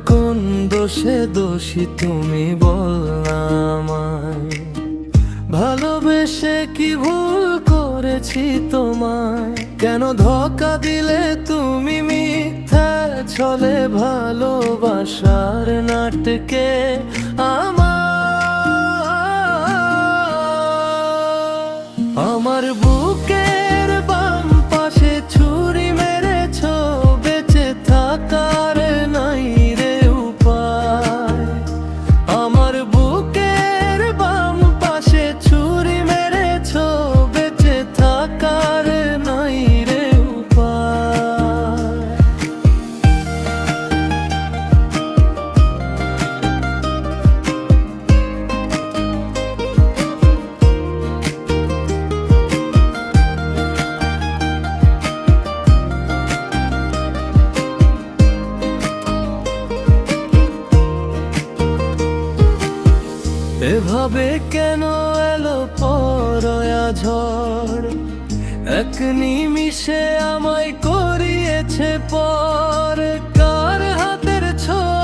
কোন দোষে দোষী তুমি বল না আমায়? ভালোবেসে কি ভুল করেছি তোমায়? কেন ধোঁকা দিলে তুমি মিথ্যা ছলে ভালোবাসার নাটকে আমার বুকের বাম পাশে ছুরি মেরেছ, বেঁচে থাকার নাই রে উপায়। আমার বুকের বাম পাশে ছুরি মেরেছ, বেঁচে থাকার নাই রে উপায়। এভাবে কেন এলো পরয়া ঝড়? এক নিমিষে আমায় করিয়েছে পর। কার হাতের ছোঁয়া